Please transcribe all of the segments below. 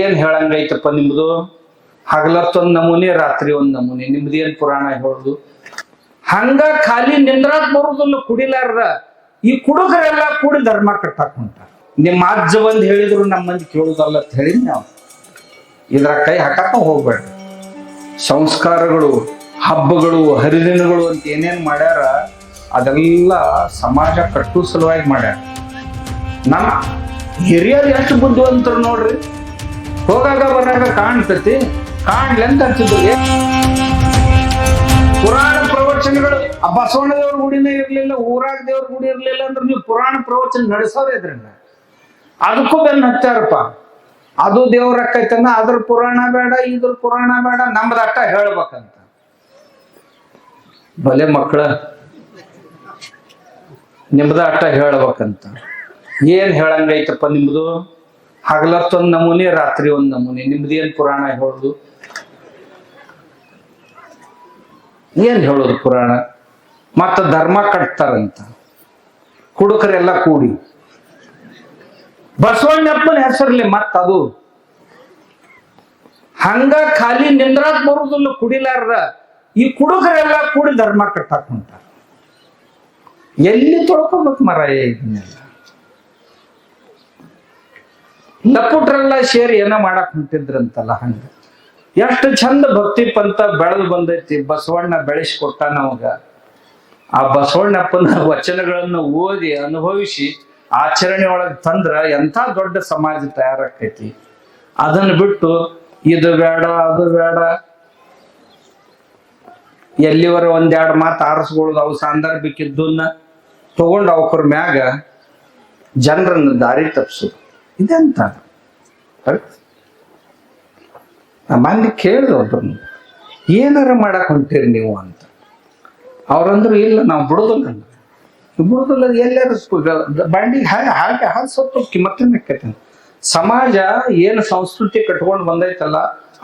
ಏನ್ ಹೇಳಂಗೈತಪ್ಪ ನಿಮ್ದು? ಹಗಲತ್ತೊಂದ್ ನಮೂನಿ, ರಾತ್ರಿ ಒಂದ್ ನಮೂನಿ. ನಿಮ್ದೇನ್ ಪುರಾಣ ಹೇಳುದು? ಹಂಗ ಖಾಲಿ ನಿಂದ್ರಾಕ್ ಬರುದಿಲ್ಲ ಕುಡಿಲಾರ್ದ. ಈ ಕುಡುಕರೆಲ್ಲ ಕೂಡಿ ಧರ್ಮ ಕಟ್ಟಾಕ್ ಹೊಂಟಾರ. ನಿಮ್ಮ ಅಜ್ಜ ಬಂದ್ ಹೇಳಿದ್ರು ನಮ್ಮ ಮಂದಿ ಕೇಳುದಲ್ಲ ಅಂತ ಹೇಳಿ ನಾವು ಇದ್ರ ಕೈ ಹಾಕಾಕ ಹೋಗ್ಬೇಡ. ಸಂಸ್ಕಾರಗಳು, ಹಬ್ಬಗಳು, ಹರಿದಿನಗಳು ಅಂತ ಏನೇನ್ ಮಾಡ್ಯಾರ ಅದೆಲ್ಲ ಸಮಾಜ ಕಟ್ಟುವ ಸಲುವಾಗಿ ಮಾಡ್ಯಾರ. ನಮ್ಮ ಹಿರಿಯರು ಎಷ್ಟು ಬುದ್ಧಿವಂತರು ನೋಡ್ರಿ. ಹೋಗಾಗ ಬರಾಗ ಕಾಣ್ತತಿ, ಕಾಣ್ಲಿ ಅಂತ ಹಚ್ಚಿದ್ರು. ಪುರಾಣ ಪ್ರವಚನಗಳು ಬಸವಣ್ಣ ದೇವ್ರ ಗುಡಿನೇ ಇರ್ಲಿಲ್ಲ, ಊರಾಗ ದೇವ್ರ ಗುಡಿ ಇರ್ಲಿಲ್ಲ ಅಂದ್ರೆ ನೀವು ಪುರಾಣ ಪ್ರವಚನ ನಡೆಸೋರು ಇದ್ರನ್ನ ಅದಕ್ಕೂ ಬೆನ್ನ ಹಚ್ಚಾರಪ್ಪ. ಅದು ದೇವ್ರ ಅಕ್ಕೈತನ, ಅದ್ರ ಪುರಾಣ ಬೇಡ, ಇದ್ರ ಪುರಾಣ ಬೇಡ, ನಮ್ದ ಅಕ್ಕ ಹೇಳ್ಬೇಕಂತ. ಬಲೆ ಮಕ್ಕಳ, ನಿಮ್ದ ಅಟ್ಟ ಹೇಳ್ಬೇಕಂತ. ಏನ್ ಹೇಳಂಗೈತಪ್ಪ ನಿಮ್ದು? ಹಗಲತ್ತೊಂದ್ ನಮೂನಿ, ರಾತ್ರಿ ಒಂದ್ ನಮೂನಿ. ನಿಮ್ದೇನ್ ಪುರಾಣ ಹೇಳುದು? ಏನ್ ಹೇಳೋದು ಪುರಾಣ? ಮತ್ತ ಧರ್ಮ ಕಟ್ತಾರಂತ ಕುಡುಕರೆಲ್ಲ ಕೂಡಿ. ಬಸವಣ್ಣಪ್ಪನ ಹೆಸರ್ಲಿ ಮತ್ತ ಅದು ಹಂಗ ಖಾಲಿ ನಿಂದ್ರಾಕ್ ಬರುದಿಲ್ಲ ಕುಡಿಲಾರ್ದ. ಈ ಕುಡುಕರೆಲ್ಲ ಕೂಡಿ ಧರ್ಮ ಕಟ್ಟಾಕ್ ಹೊಂಟಾರ. ಎಲ್ಲಿ ತೊಳ್ಕೊಬೇಕು ಮರಾಯ ಇದನ್ನೆಲ್ಲ? ಲಪುಟ್ರೆಲ್ಲ ಸೇರಿ ಏನೋ ಮಾಡಕ್ ಹೊಂಟಿದ್ರಂತಲ್ಲ. ಹಂಗ ಎಷ್ಟು ಚಂದ ಭಕ್ತಿ ಪಂಥ ಬೆಳೆದು ಬಂದೈತಿ. ಬಸವಣ್ಣ ಬೆಳೆಸಿಕೊಟ್ಟ ನಮಗ. ಆ ಬಸವಣ್ಣಪ್ಪನ ವಚನಗಳನ್ನು ಓದಿ ಅನುಭವಿಸಿ ಆಚರಣೆ ಒಳಗೆ ತಂದ್ರ ಎಂಥ ದೊಡ್ಡ ಸಮಾಜ ತಯಾರಾಕೈತಿ. ಅದನ್ನು ಬಿಟ್ಟು ಇದು ಬೇಡ ಅದು ಬೇಡ, ಎಲ್ಲಿವರ ಒಂದೆರಡು ಮಾತು ಆರಿಸ್ಕೊಳ್ಳೋದು, ಅವು ಸಾಂದರ್ಭಿಕಿದ್ದನ್ನ ತಗೊಂಡು ಅವಕ್ರ ಮ್ಯಾಗ ಜನರನ್ನು ದಾರಿ ತಪ್ಪಿಸೋದು. ಇದೆಂತ ಮಂದಿ ಕೇಳಿದ್ರು ಒಬ್ಬರನ್ನು, ಏನಾರ ಮಾಡಕ್ ಹೊಂಟಿರಿ ನೀವು ಅಂತ. ಅವ್ರಂದ್ರು ಇಲ್ಲ ನಾವು ಬಿಡೋದಿಲ್ಲ. ಬಿಡೋದಿಲ್ಲ ಎಲ್ಲಾರು ಬಾಂಡಿಗೆ ಹಾಗೆ ಸತ್ತೋಕ್ಕಿ ಮತ್ತೆ ನೆಕ್ಕೈತೆ. ಸಮಾಜ ಏನು ಸಂಸ್ಕೃತಿ ಕಟ್ಕೊಂಡು ಬಂದೈತಲ್ಲ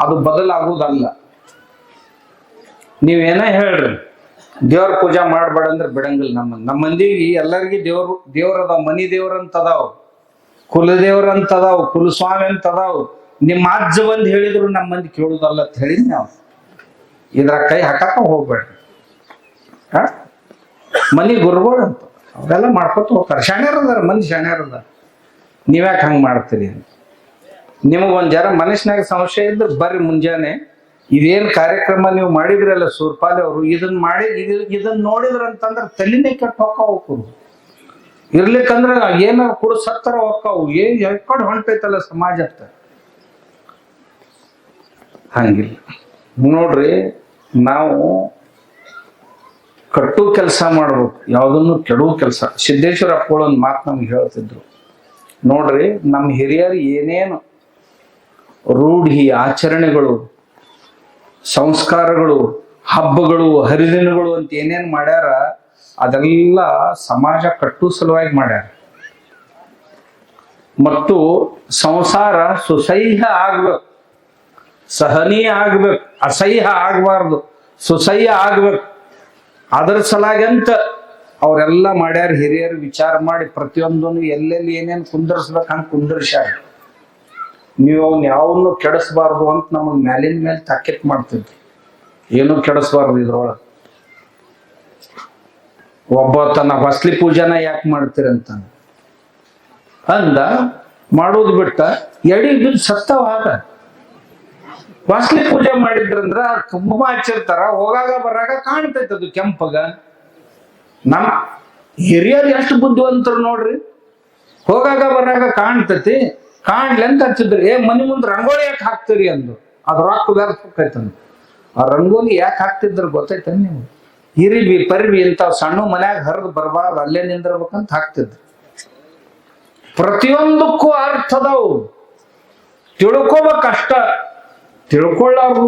ಅದು ಬದಲಾಗುವುದಲ್ಲ. ನೀವೇನೇ ಹೇಳ್ರಿ, ದೇವ್ರ ಪೂಜಾ ಮಾಡ್ಬೇಡ ಅಂದ್ರೆ ಬಿಡಂಗಿಲ್ಲ. ನಮ್ಮ ಮಂದಿಗೆ ಎಲ್ಲರಿಗೂ ದೇವ್ರದಾವ್, ಮನಿ ದೇವ್ರಂತದಾವ್, ಕುಲದೇವ್ರಂತದಾವ್, ಕುಲಸ್ವಾಮಿ ಅಂತದಾವ್. ನಿಮ್ಮ ಅಜ್ಜ ಬಂದ್ ಹೇಳಿದ್ರು ನಮ್ಮ ಮಂದಿ ಕೇಳುದಲ್ಲ ಅಂತ ಹೇಳಿ ನಾವು ಇದ್ರ ಕೈ ಹಾಕಾಕ ಹೋಗ್ಬೇಡ್ರಿ. ಮನಿ ಗುರುಗಳು ಅಂತ ಅವೆಲ್ಲ ಮಾಡ್ಕೊತ ಹೋಗ್ತಾರೆ. ಶಾಣ್ಯರದಾರ ಮಂದಿ, ಶಾಣ್ಯರದಾರ. ನೀವ್ಯಾಕೆ ಹಂಗೆ ಮಾಡ್ತೀರಿ ಅಂತ ನಿಮಗೊಂದು ಜರ ಮನಸ್ಸಿನಾಗ ಸಂಶಯ ಇದ್ರೆ ಬರ್ರಿ ಮುಂಜಾನೆ. ಇದೇನು ಕಾರ್ಯಕ್ರಮ ನೀವು ಮಾಡಿದ್ರಲ್ಲ ಸೂರ್ಪಾಲಿ ಅವರು, ಇದನ್ನ ನೋಡಿದ್ರಂತಂದ್ರೆ ತಲೆನೇ ಕೆಟ್ಟ ಹೋಗ್ಕಾವು. ಇರ್ಲಿಕ್ಕಂದ್ರೆ ಏನಾರು ಕೂಡ ಸತ್ತರ ಹೋಗ್ಕಾವು. ಏನ್ ಎಕ್ಕಡ್ ಹೊಂಟೈತಲ್ಲ ಸಮಾಜತ್ತ. ಹಂಗಿಲ್ಲ ನೋಡ್ರಿ. ನಾವು ಕಟ್ಟು ಕೆಲಸ ಮಾಡ್ಬೇಕು, ಯಾವುದನ್ನು ಕೆಡುವ ಕೆಲಸ. ಸಿದ್ದೇಶ್ವರ ಅಪ್ಪಗಳು ಒಂದು ಮಾತು ನಮ್ಗೆ ಹೇಳ್ತಿದ್ರು ನೋಡ್ರಿ. ನಮ್ಮ ಹಿರಿಯರು ಏನೇನು ರೂಢಿ, ಆಚರಣೆಗಳು, ಸಂಸ್ಕಾರಗಳು, ಹಬ್ಬಗಳು, ಹರಿದಿನಗಳು ಅಂತ ಏನೇನು ಮಾಡ್ಯಾರ ಅದೆಲ್ಲ ಸಮಾಜ ಕಟ್ಟು ಸಲುವಾಗಿ ಮಾಡ್ಯಾರ. ಮತ್ತು ಸಂಸಾರ ಸುಸಹ್ಯ ಆಗ್ಬೇಕು, ಸಹನೀಯ ಆಗ್ಬೇಕು, ಅಸಹ್ಯ ಆಗ್ಬಾರ್ದು, ಸುಸಹ್ಯ ಆಗ್ಬೇಕು. ಅದರ ಸಲಾಗಂತ ಅವರೆಲ್ಲ ಮಾಡ್ಯಾರ. ಹಿರಿಯರು ವಿಚಾರ ಮಾಡಿ ಪ್ರತಿಯೊಂದನ್ನು ಎಲ್ಲೆಲ್ಲಿ ಏನೇನು ಕುಂದರ್ಸ್ಬೇಕು ಹಂಗೆ ಕುಂದರ್ಸ್ಯಾರ. ನೀವು ಅವ್ನ ಯಾವನ್ನು ಕೆಡಿಸ್ಬಾರ್ದು ಅಂತ ನಮಗೆ ಮ್ಯಾಲಿನ ಮೇಲೆ ತಾಕೀತ್ ಮಾಡ್ತಿದ್ವಿ. ಏನೂ ಕೆಡಿಸ್ಬಾರ್ದು ಇದ್ರೊಳಗೆ. ಒಬ್ಬ ತನ್ನ ಹೊಸ್ಲಿ ಪೂಜಾನ ಯಾಕೆ ಮಾಡ್ತೀರಂತ ಅಂದ ಮಾಡೋದು ಬಿಟ್ಟ ಎಡಿ ಬಿದ್ದು ಸತ್ತವಾಗ. ವಾಸ್ಲಿ ಪೂಜೆ ಮಾಡಿದ್ರಂದ್ರ ಕುಂಕುಮ ಹಚ್ಚಿರ್ತಾರ, ಹೋಗಾಗ ಬರಾಗ ಕಾಣ್ತೈತೆ ಅದು ಕೆಂಪಗ. ನಮ್ಮ ಹಿರಿಯರು ಎಷ್ಟು ಬುದ್ಧಿವಂತರು ನೋಡ್ರಿ. ಹೋಗಾಗ ಬರಾಗ ಕಾಣ್ತೈತಿ, ಕಾಣ್ಲಿ ಅಂತ ಹಚ್ಚಿದ್ರು. ಮನಿ ಮುಂದೆ ರಂಗೋಲಿ ಯಾಕೆ ಹಾಕ್ತೀರಿ ಅಂದು. ಅದು ರೊಕ್ಕ ಬೇರ್ಬೇಕೈತಂದು. ಆ ರಂಗೋಲಿ ಯಾಕೆ ಹಾಕ್ತಿದ್ರು ಗೊತ್ತೈತ ನೀವು? ಹಿರಿಬಿ ಪರಿಬಿ ಇಂಥವ್ ಸಣ್ಣ ಮನ್ಯಾಗ ಹರಿದು ಬರಬಾರ್ದು, ಅಲ್ಲೇ ನಿಂದಿರ್ಬೇಕಂತ ಹಾಕ್ತಿದ್ರು. ಪ್ರತಿಯೊಂದಕ್ಕೂ ಅರ್ಥದವು ತಿಳ್ಕೋಬೇಕಷ್ಟ. ತಿಳ್ಕೊಳ್ಳಾರ್ದು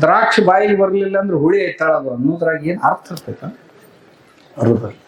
ದ್ರಾಕ್ಷಿ ಬಾಯಿಗೆ ಬರ್ಲಿಲ್ಲ ಅಂದ್ರೆ ಹುಳಿ ಐತಾಳದು ಅನ್ನೋದ್ರಾಗ ಏನ್ ಅರ್ಥ ಇರ್ತೈತ ಅರುದಲ್ಲಿ.